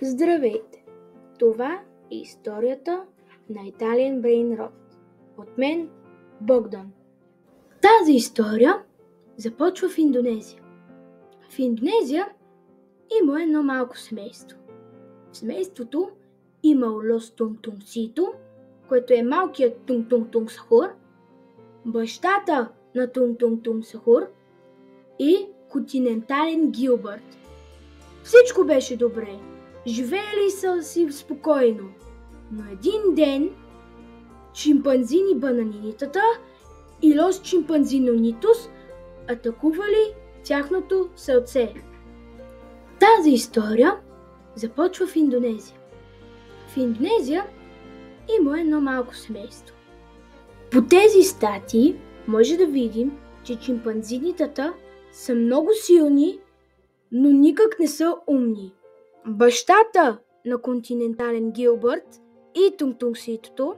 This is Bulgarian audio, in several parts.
Здравейте! Това е историята на Italian Brain Rot. От мен, Богдан. Тази история започва в Индонезия. В Индонезия има едно малко семейство. В семейството има Лос Тунг Сито, което е малкият Тунг Сахур, бащата на Тунг Сахур и континентален Гилбърт. Всичко беше добре. Живеели са си спокойно. Но един ден чимпанзини бананинитата и Лос Чимпанзинонитос атакували тяхното селце. Тази история започва в Индонезия. В Индонезия има едно малко семейство. По тези статии може да видим, че чимпанзинитата са много силни, но никак не са умни. Бащата на континентален Гилбърт и Тунг Ситото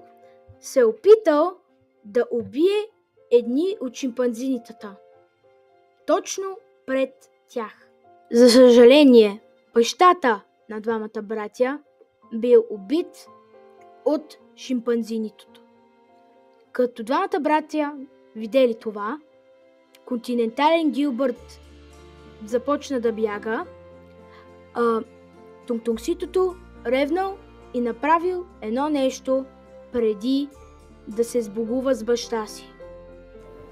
се опитал да убие едни от чимпанзинитата. Точно пред тях. За съжаление, бащата на двамата братя бил убит от шимпанзинитото. Като двамата братя видели това, континентален Гилбърт започна да бяга, Тунг Ситото ревнал и направил едно нещо преди да се сбогува с баща си.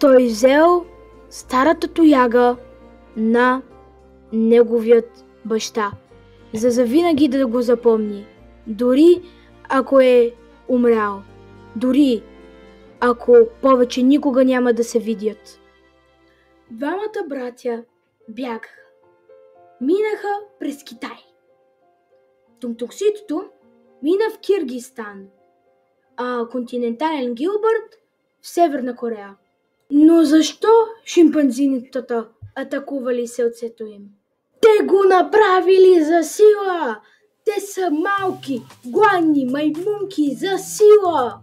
Той взел старата тояга на неговият баща, за завинаги да го запомни, дори ако е умрял, дори ако повече никога няма да се видят. Двамата братя бягаха. Минаха през Китай. Тунг Ситото мина в Киргизстан, а континентален Гилбърт в Северна Корея. Но защо шимпанзинитата атакували селцето им? Те го направили за сила! Те са малки, гладни маймунки за сила!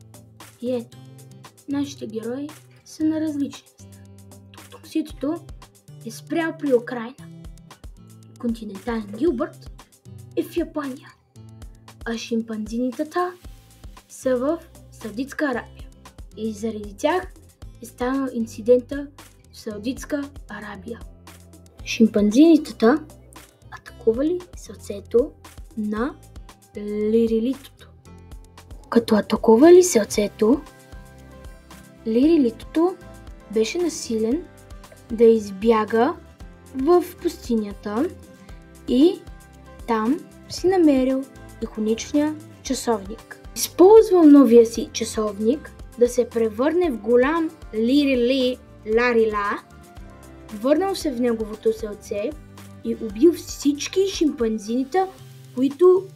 И ето, нашите герои са на различни места. Тунг Ситото е спрял при Украйна. Континентален Гилбърт е в Япония, а шимпанзинитата са в Саудитска Арабия. И заради тях е станал инцидента в Саудитска Арабия. Шимпанзинитата атакували сърцето на лирилитото. Като атакували сърцето, лирилитото беше насилен да избяга в пустинята и там си намерил иконичния часовник. Използвал новия си часовник да се превърне в голям лирили ларила, върнал се в неговото селце и убил всички шимпанзинита, които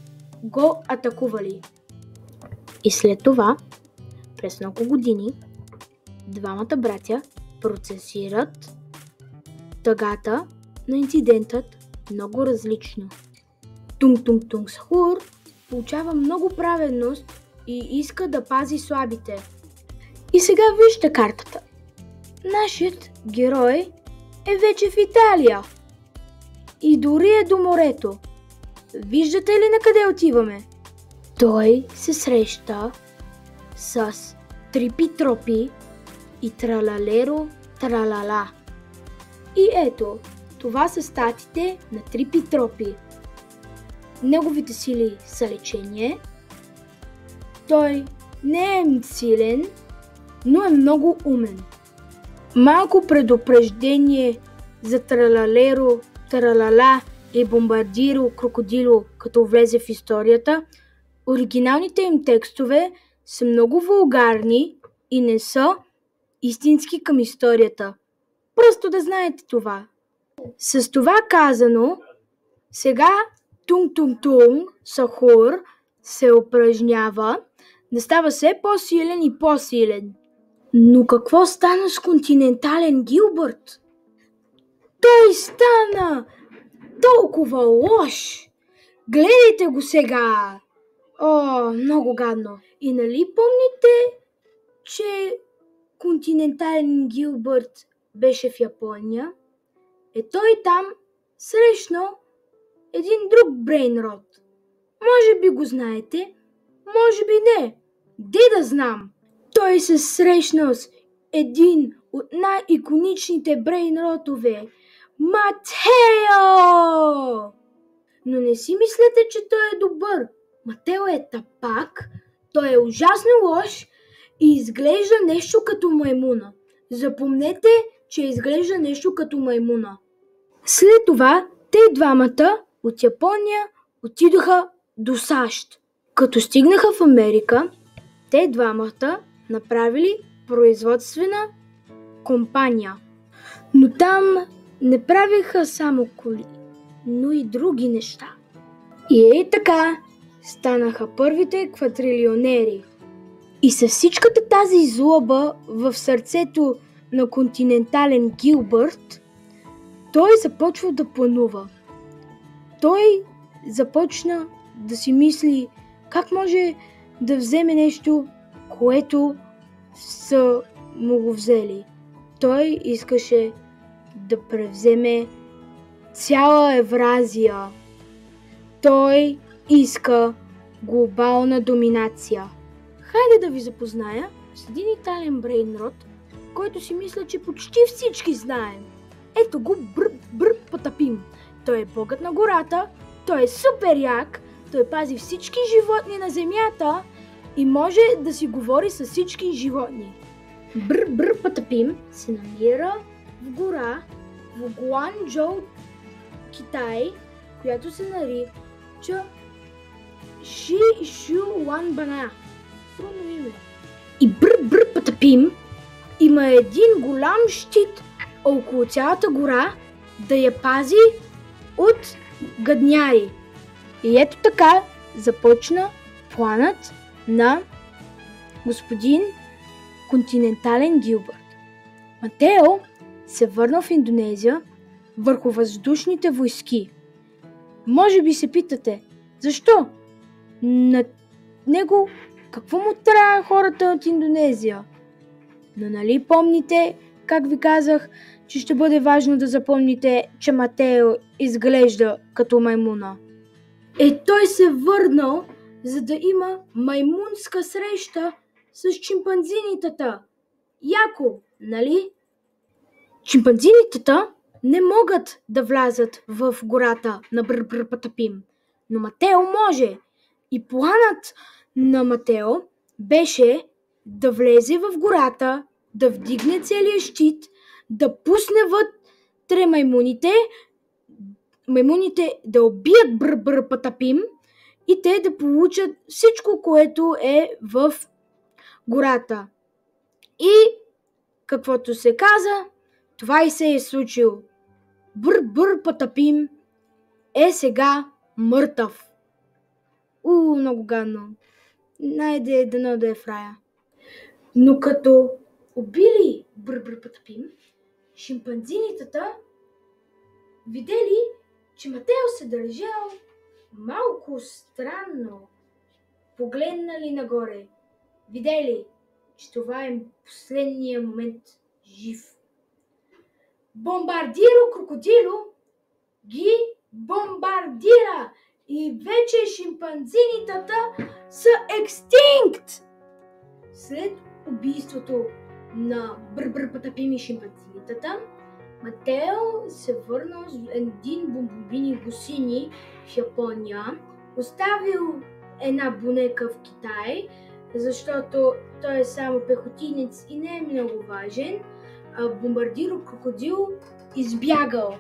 го атакували. И след това, през много години, двамата братя процесират тъгата на инцидентът много различно. Тунг Сахур получава много праведност и иска да пази слабите. И сега вижте картата. Нашият герой е вече в Италия. И дори е до морето. Виждате ли на къде отиваме? Той се среща с Трипи Тропи и Тралалеро Тралала. И ето, това са статите на Трипи Тропи. Неговите сили са лечение. Той не е силен, но е много умен. Малко предупреждение за Тралалеро Тралала и Бомбардиро Крокодило, като влезе в историята. Оригиналните им текстове са много вулгарни и не са истински към историята. Просто да знаете това. С това казано, сега Тунг Сахур се упражнява да става все по-силен и по-силен. Но какво стана с континентален Гилбърт? Той стана толкова лош! Гледайте го сега! О, много гадно! И нали помните, че континентален Гилбърт беше в Япония? Той там срещнал един друг брейнрот. Може би го знаете, може би не. Де да знам? Той се срещнал с един от най-иконичните брейнротове – Матео! Но не си мислете, че той е добър. Матео е тапак, той е ужасно лош и изглежда нещо като маймуна. Запомнете, че изглежда нещо като маймуна. След това те двамата от Япония отидоха до САЩ. Като стигнаха в Америка, те двамата направили производствена компания. Но там не правиха само коли, но и други неща. И така станаха първите квадрилионери. И със всичката тази злоба в сърцето на континентален Гилбърт, той започва да планува. Той започна да си мисли как може да вземе нещо, което са му го взели. Той искаше да превземе цяла Евразия. Той иска глобална доминация. Хайде да ви запозная с един италиан брейнрот, който си мисля, че почти всички знаем. Ето го Бър Патапим. Той е богът на гората, той е супер як, той пази всички животни на земята и може да си говори с всички животни. Бър Патапим се намира в гора в Гуанчжоу, Китай, която се нарича Ши Шу Лан Бана. Трудно име. И Бър Патапим има един голям щит около цялата гора да я пази от гадняри. И ето така започна планът на господин континентален Гилбърт. Матео се върна в Индонезия върху въздушните войски. Може би се питате, защо? На него какво му трябва хората от Индонезия? Но нали помните, как ви казах, че ще бъде важно да запомните, че Матео изглежда като маймуна? Той се върнал, за да има маймунска среща с чимпанзинитата. Яко, нали? Чимпанзинитата не могат да влязат в гората на Бър Патапим, но Матео може. И планът на Матео беше да влезе в гората, да вдигне целия щит, да пусне вътре маймуните да убият Бър Патапим и те да получат всичко, което е в гората. И каквото се каза, това и се е случило. Бър Патапим е сега мъртъв. Много гадно. Найде дано да е в рая. Но като убили Бър Патапим, шимпанзинитата видели, че Матео се държал малко странно. Погледнали нагоре. Видели, че това е последния момент жив. Бомбардиро крокодило ги бомбардира и вече шимпанзинитата са екстинкт. След убийството на Бър Патапим и шимпанзинитата, Матео се върнал с един бомбини гусини в Япония, оставил една бунека в Китай, защото той е само пехотинец и не е много важен, а бомбардиро крокодил избягал.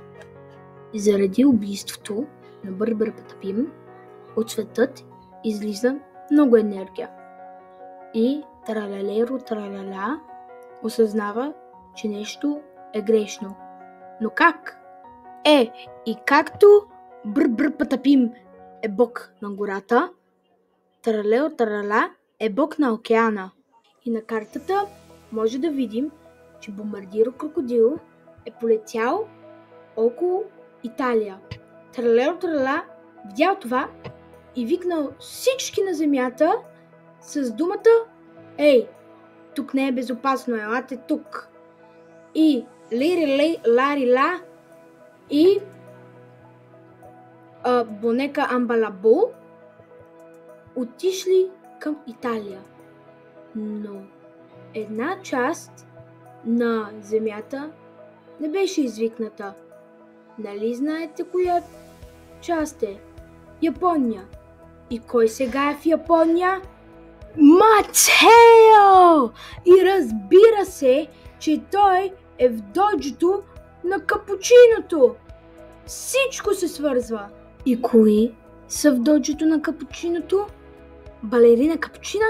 Заради убийството на Бър Патапим от светът излиза много енергия. И тралалеро-тралала осъзнава, че нещо е грешно. Но как? И както Бър Патапим е бог на гората, Тралеро-тралала е бог на океана. И на картата може да видим, че бомбардиро крокодил е полетял около Италия. Тралеро-тралала видял това и викнал всички на земята с думата "Ей, тук не е безопасно, елате тук." И лири-лари-ла и бонека Амбалабу отишли към Италия. Но една част на земята не беше извикната. Нали знаете коя част е? Япония. И кой сега е в Япония? Матео! И разбира се, че той е в доджото на капучиното. Всичко се свързва. И кои са в доджото на капучиното? Балерина Капучина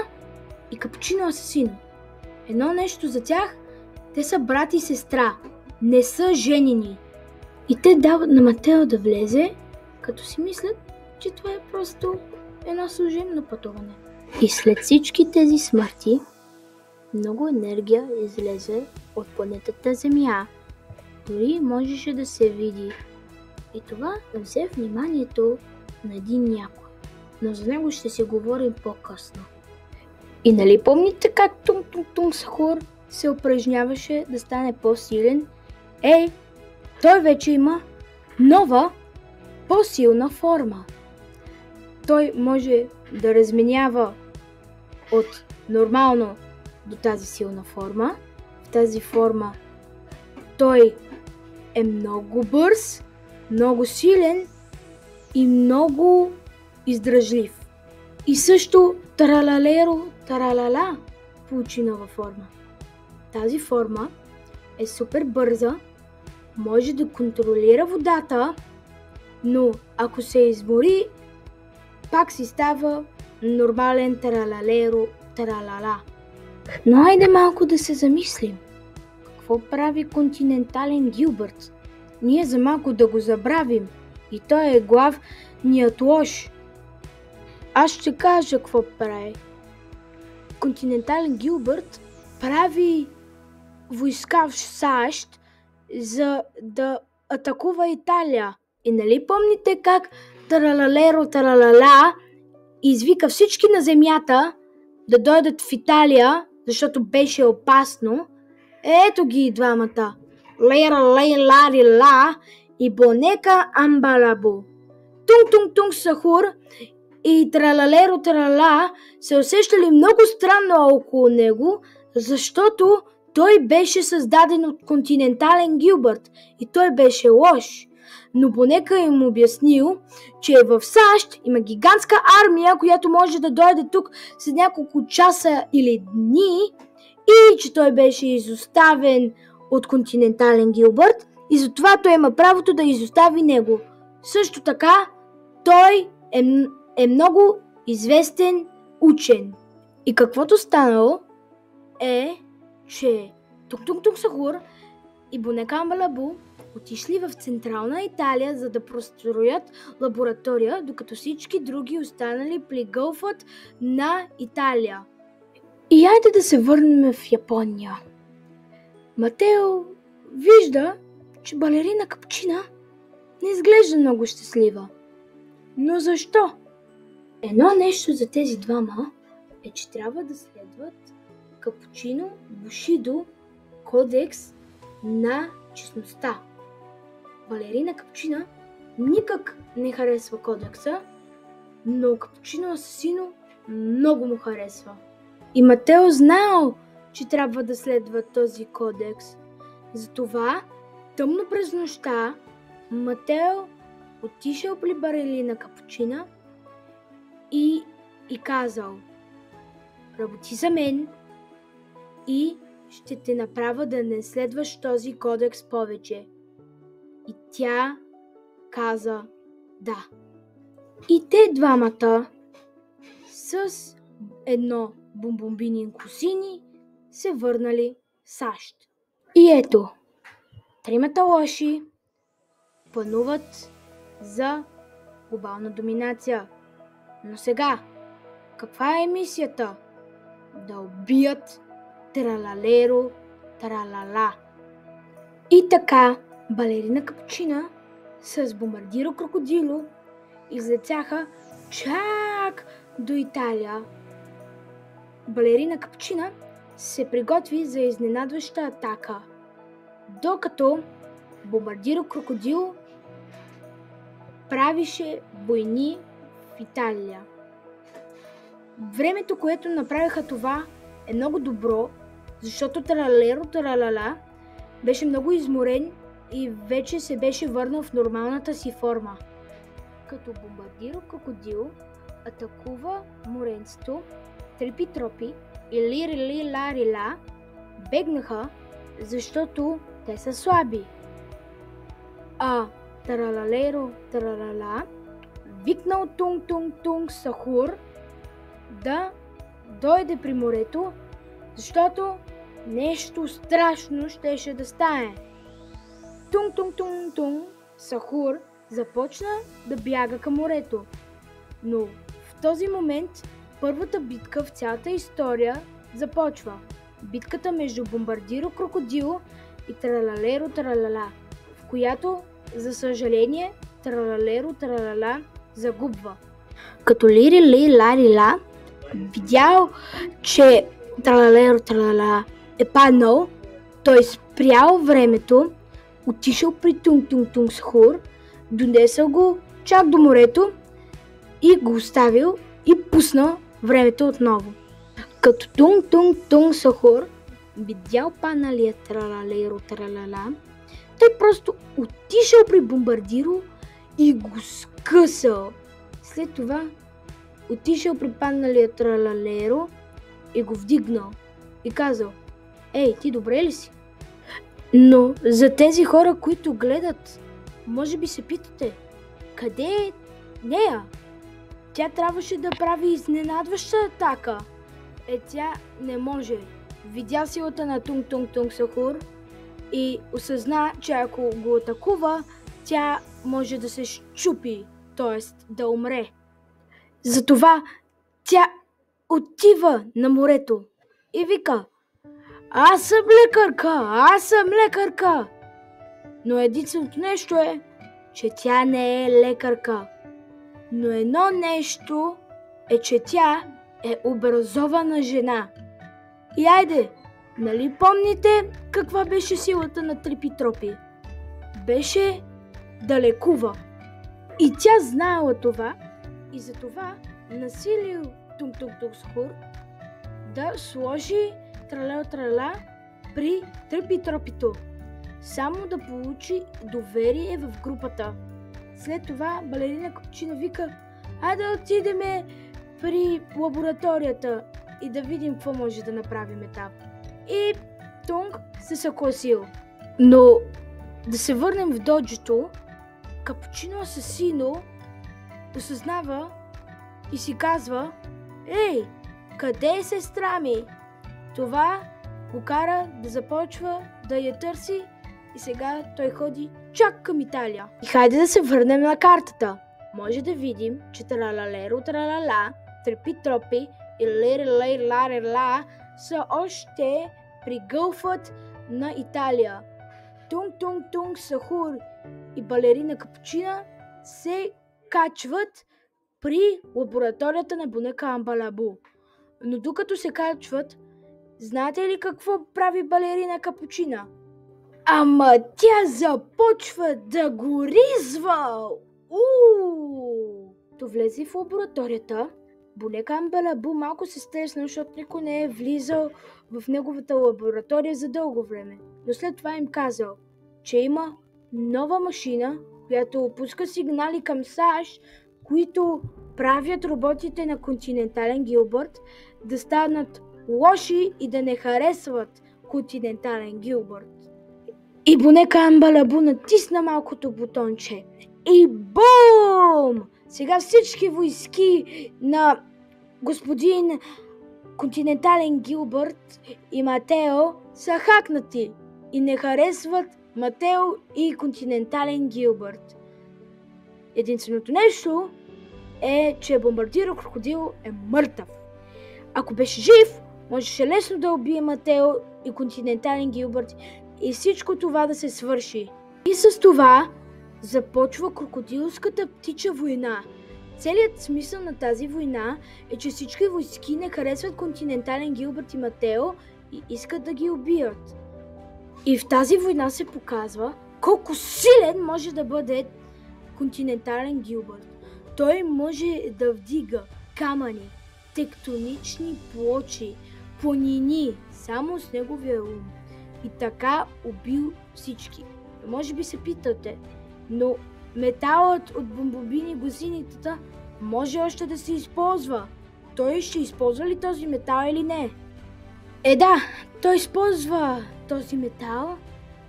и Капучино Асасино. Едно нещо за тях, те са брат и сестра, не са женени. И те дават на Матео да влезе, като си мислят, че това е просто едно служебно пътуване. И след всички тези смърти, много енергия излезе от планетата Земя. Дори можеше да се види. И това взе вниманието на един някой. Но за него ще си говорим по-късно. И нали помните как Тунг Сахур се упражняваше да стане по-силен? Той вече има нова, по-силна форма. Той може да разменява от нормално до тази силна форма. В тази форма той е много бърз, много силен и много издръжлив. И също таралалеро, таралала получи нова форма. Тази форма е супер бърза, може да контролира водата, но ако се измори, пак си става нормален таралалеро, таралала. Но айде малко да се замислим. Какво прави континентален Гилбърт? Ние за малко да го забравим. И той е главният лош. Аз ще кажа какво прави. Континентален Гилбърт прави войска в САЩ, за да атакува Италия. И нали помните как таралалеро, таралала извика всички на земята да дойдат в Италия, защото беше опасно? Ето ги двамата. Лера, лари, ла и бонека амбалабо. Тунг Сахур и тралалеро, тралала се усещали много странно около него, защото той беше създаден от континентален Гилбърт и той беше лош. Но Бонека им обяснил, че в САЩ има гигантска армия, която може да дойде тук след няколко часа или дни и че той беше изоставен от континентален Гилбърт и затова той има правото да изостави него. Също така, той е много известен учен. И каквото станало е, че Тунг Сахур и Бонека Амбалабу отишли в Централна Италия, за да построят лаборатория, докато всички други останали пригълват на Италия. И айде да се върнем в Япония. Матео вижда, че балерина Капучина не изглежда много щастлива. Но защо? Едно нещо за тези двама е, че трябва да следват Капучино Бушидо кодекс на честността. Балерина Капучина никак не харесва кодекса, но Капучино Асасино много му харесва. И Матео знаел, че трябва да следва този кодекс. Затова тъмно през нощта Матео отишъл при балерина Капучина и казал: работи за мен и ще те направя да не следваш този кодекс повече. И тя каза да. И те двамата с едно бомбомбини косини се върнали в САЩ. И ето, тримата лоши плануват за глобална доминация. Но сега, каква е мисията? Да убият тралалеро, тралала. И така, балерина Капучина с бомбардиро крокодило излетяха чак до Италия. Балерина Капучина се приготви за изненадваща атака, докато бомбардиро крокодил правише войни в Италия. Времето, което направиха това, е много добро, защото Тралалеро Тралала беше много изморен и вече се беше върнал в нормалната си форма. Като Бомбардиро Крокодил атакува моренцето, Трипи Тропи и Лири Ларила бегнаха, защото те са слаби. А Тралалеро Тралала викнал Тунг Сахур да дойде при морето, защото нещо страшно щеше да стане. Тунг Сахур започна да бяга към морето. Но в този момент първата битка в цялата история започва. Битката между Бомбардиро Крокодил и Тралалеро Тралала, в която, за съжаление, Тралалеро Тралала загубва. Като Лири Ларила видял, че Тралалеро Тралала е паднал, той спрял времето, отишъл при Тунг Сахур, донесъл го чак до морето и го оставил и пуснал времето отново. Като Тунг Сахур видял падналия Тралалеро Тралала, той просто отишъл при Бомбардиро и го скъсал. След това отишъл при падналия Тралалеро и го вдигнал и казал: "Ей, ти добре ли си?" Но за тези хора, които гледат, може би се питате: къде е нея? Тя трябваше да прави изненадваща атака. Тя не може. Видя силата на Тунг Сахур и осъзна, че ако го атакува, тя може да се счупи, т.е. да умре. Затова тя отива на морето и вика: Аз съм лекарка! Но единственото нещо е, че тя не е лекарка. Но едно нещо е, че тя е образована жена. И айде, нали помните каква беше силата на Трипи Тропи? Беше да лекува. И тя знаела това и затова насилил Тунг Сахур да сложи Тралеро Тралала при Трипи Тропито, само да получи доверие в групата. След това балерина Капучина вика: "Айде да отидеме при лабораторията и да видим какво може да направим там." И Тунг се съгласил. Но да се върнем в доджото, Капучино Асасино осъзнава и си казва: "Ей, къде е сестра ми?" Това го кара да започва да я търси и сега той ходи чак към Италия. И хайде да се върнем на картата. Може да видим, че Тралалеро Тралала, Трипи Тропи и Лири Ларила са още при гълфът на Италия. Тунг Сахур и балерина Капучина се качват при лабораторията на Бунека Амбалабу. Но докато се качват, знаете ли какво прави балерина Капучина? Ама тя започва да го ризва! То влезе в лабораторията. Бунека Амбалабу малко се стресна, защото никой не е влизал в неговата лаборатория за дълго време. Но след това им казал, че има нова машина, която пуска сигнали към САЩ, които правят роботите на Континентален Гилбърт да станат лоши и да не харесват Континентален Гилбърт. И Бунека Амбалабу натисна малкото бутонче. И бум! Сега всички войски на господин Континентален Гилбърт и Матео са хакнати и не харесват Матео и Континентален Гилбърт. Единственото нещо е, че Бомбардиро Крокодил е мъртъв. Ако беше жив, можеше лесно да убие Матео и Континентален Гилбърт и всичко това да се свърши. И с това започва крокодилската птича война. Целият смисъл на тази война е, че всички войски не харесват Континентален Гилбърт и Матео и искат да ги убият. И в тази война се показва колко силен може да бъде Континентален Гилбърт. Той може да вдига камъни тектонични плочи, планини, само с неговия ум. И така убил всички. Може би се питате, но металът от бомбобини гусеницата може още да се използва. Той ще използва ли този метал или не? Да, той използва този метал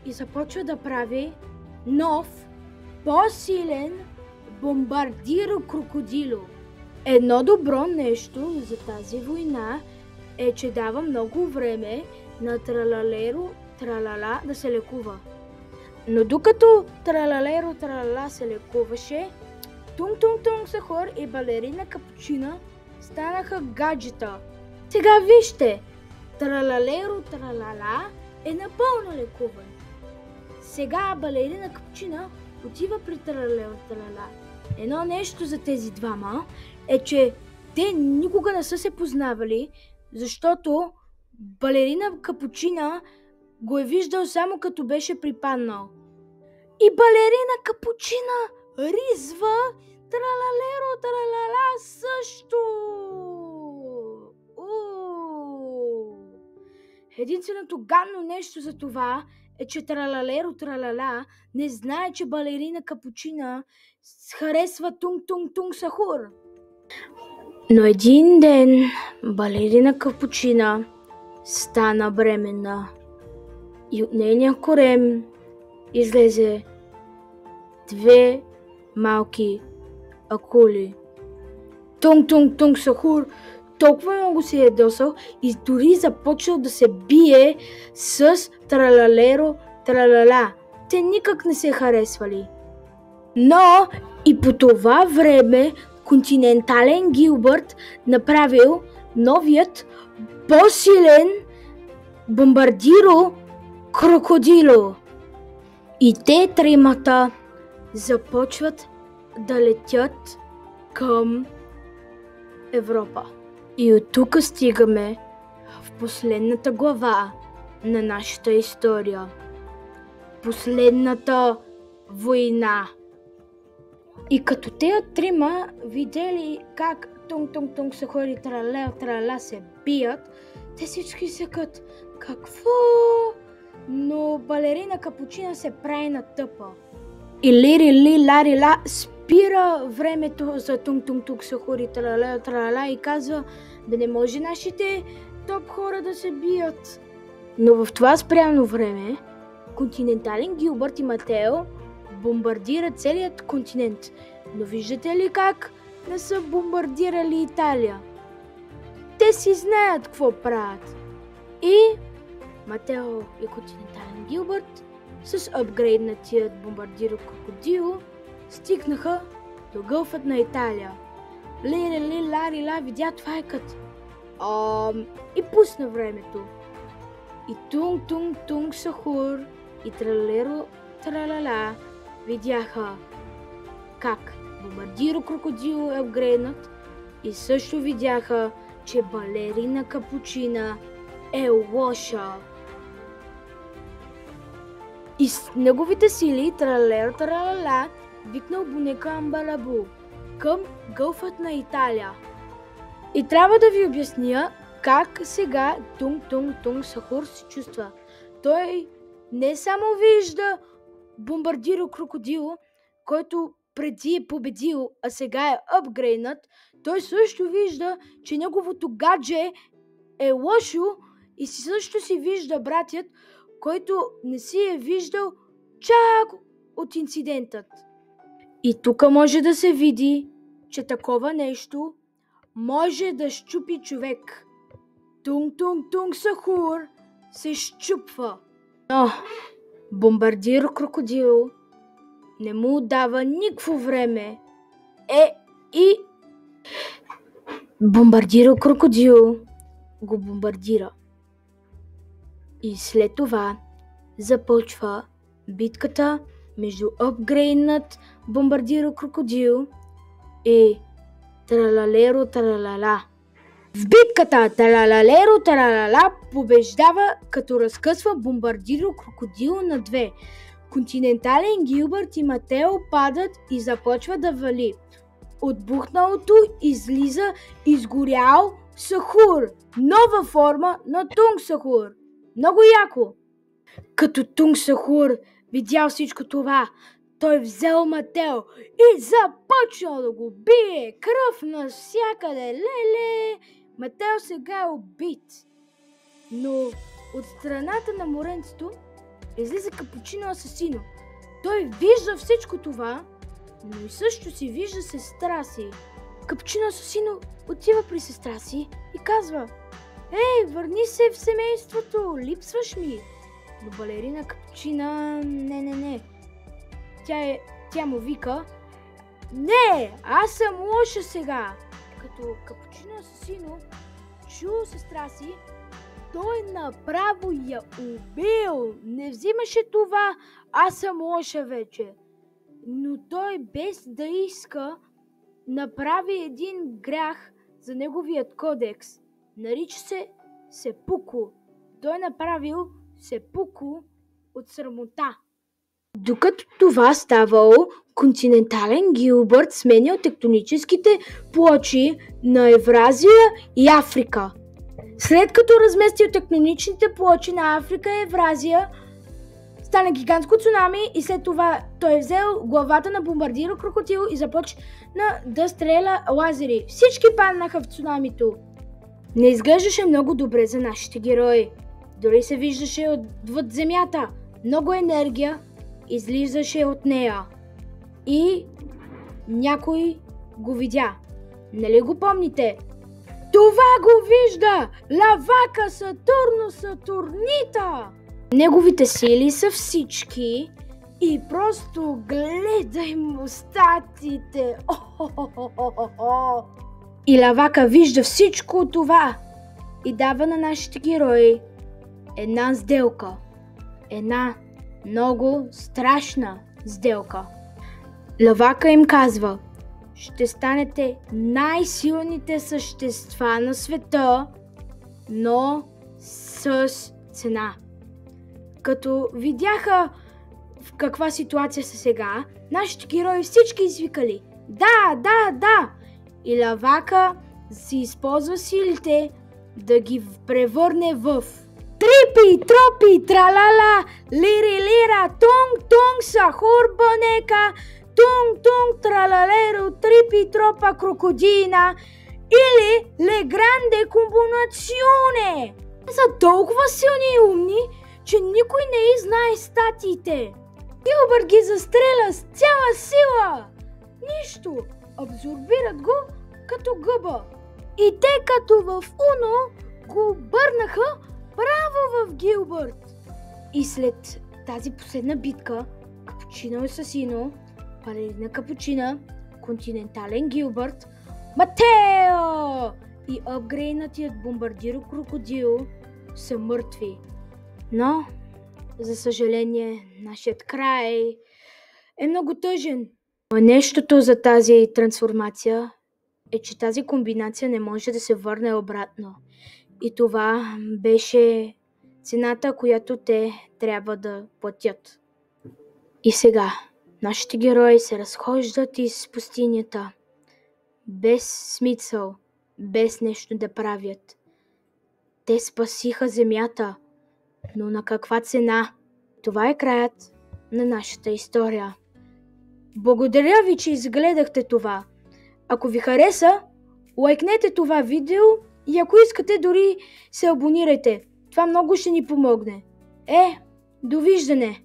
и започва да прави нов, по-силен бомбардиро-крокодило. Едно добро нещо за тази война е, че дава много време на Тралалеро Тралала да се лекува. Но докато Тралалеро Тралала се лекуваше, Тунг Сахур и балерина Капучина станаха гаджета. Сега вижте, Тралалеро Тралала е напълно лекуван. Сега балерина Капучина отива при Тралалеро Тралала. Едно нещо за тези двама е, че те никога не са се познавали, защото балерина Капучина го е виждал само като беше припаднал. И балерина Капучина ризва Тралалеро Тралала също. Единственото гадно нещо за това е, че Тралалеро Тралала не знае, че балерина Капучина харесва Тунг Сахур. Но един ден балерина Капучина стана бременна и от нейния корем излезе две малки акули. Тунг Сахур толкова много се е ядосал и дори започнал да се бие с Тралалеро Тралала. Те никак не се харесвали. Но и по това време континентален Гилбърт направил новият по-силен бомбардиро крокодило. И те тримата започват да летят към Европа. И от тук стигаме в последната глава на нашата история. Последната война. И като тези трима видели как Тунг Сахур и Тралала се бият, те всички се кът. Какво? Но балерина Капучина се прави на тъпа. И Лири Лари Ла спира времето за Тунг Сахур и Тралала и казва: бе, не може нашите топ хора да се бият. Но в това спряно време континентален Гилбърт и Матео бомбардират целият континент. Но виждате ли как не са бомбардирали Италия? Те си знаят какво правят. И Матео и континентален Гилбърт с апгрейднатият бомбардиро крокодил стигнаха до гълфът на Италия. Лири Лари Ла видя това екът и пусна времето. И Тунг Сахур и Тралалеро Тралала видяха как бомбардиро крокодил е апгрейднат и също видяха, че балерина Капучина е лоша. И с неговите сили Тралалеро Тралала викнал Бунека Амбалабу към гълфът на Италия. И трябва да ви обясня как сега Тунг Сахур се чувства. Той не само вижда бомбардиро крокодил, който преди е победил, а сега е апгрейднат, той също вижда, че неговото гадже е лошо и също си вижда братят, който не си е виждал чак от инцидентът. И тук може да се види, че такова нещо може да щупи човек. Тунг Сахур се щупва. Но бомбардиро крокодил не му дава никакво време. И бомбардиро крокодил го бомбардира. И след това започва битката между апгрейднат бомбардиро крокодил и Тралалеро Тралала. В битката Тралалеро Тралала побеждава, като разкъсва бомбардиро крокодил на две. Континентален Гилбърт и Матео падат и започва да вали. от бухналото излиза изгорял Сахур. Нова форма на Тунг Сахур. Много яко. Като Тунг Сахур видял всичко това, той взел Матео и започнал да го бие. Кръв навсякъде. Леле! Матео сега е убит. Но от страната на моренцето излиза Капучино Асасино. Той вижда всичко това, но и също си вижда сестра си. Капучино Асасино отива при сестра си и казва: „Ей, върни се в семейството, липсваш ми!“ Но балерина Капучина не. Тя му вика: „Не, аз съм лоша сега!“ Като Капучино Асасино чул сестра си, той направо я убил. Не взимаше това: „Аз съм лоша вече“. Но той без да иска направи един грях за неговият кодекс. Нарича се сепуку. Той направил сепуку от срамота. Докато това ставало, континентален Гилбърт сменял тектоническите плочи на Евразия и Африка. След като разместил тектоничните плочи на Африка и Евразия, стана гигантско цунами и след това той взел главата на бомбардиро крокодил и започна да стреля лазери. Всички паднаха в цунамито. Не изглеждаше много добре за нашите герои. Дори се виждаше отвъд земята. Много енергия излизаше от нея. И някой го видя. Нали го помните? Това го вижда Лавака Сатурнита! Неговите сили са всички и просто гледай му статите. И Лавака вижда всичко това и дава на нашите герои една сделка. Една много страшна сделка. Лавака им казва: „Ще станете най-силните същества на света, но с цена“. Като видяха в каква ситуация са сега, нашите герои всички извикали: „Да!“ И Лавака си използва силите да ги превърне в трипи, тропи, тралала, лири, лира, тунг, сахур, бонека, тунг, тралалеро, трипи, тропа, крокодина или ле гранде комбинационе. Са толкова силни и умни, че никой не знае статиите. Гилбърт ги застреля с цяла сила. Нищо, абсорбират го като гъба. И те като в Уно го бърнаха право в Гилбърт. И след тази последна битка, Капучино Асасино, балерина Капучина, континентален Гилбърт, Матео и апгрейнатият бомбардиро крокодил са мъртви. Но, за съжаление, нашият край е много тъжен. Но нещото за тази трансформация е, че тази комбинация не може да се върне обратно. И това беше цената, която те трябва да платят. И сега нашите герои се разхождат из пустинята, без смисъл, без нещо да правят. Те спасиха земята, но на каква цена? Това е краят на нашата история. Благодаря ви, че изгледахте това. Ако ви хареса, лайкнете това видео и ако искате, дори се абонирайте. Това много ще ни помогне. Довиждане!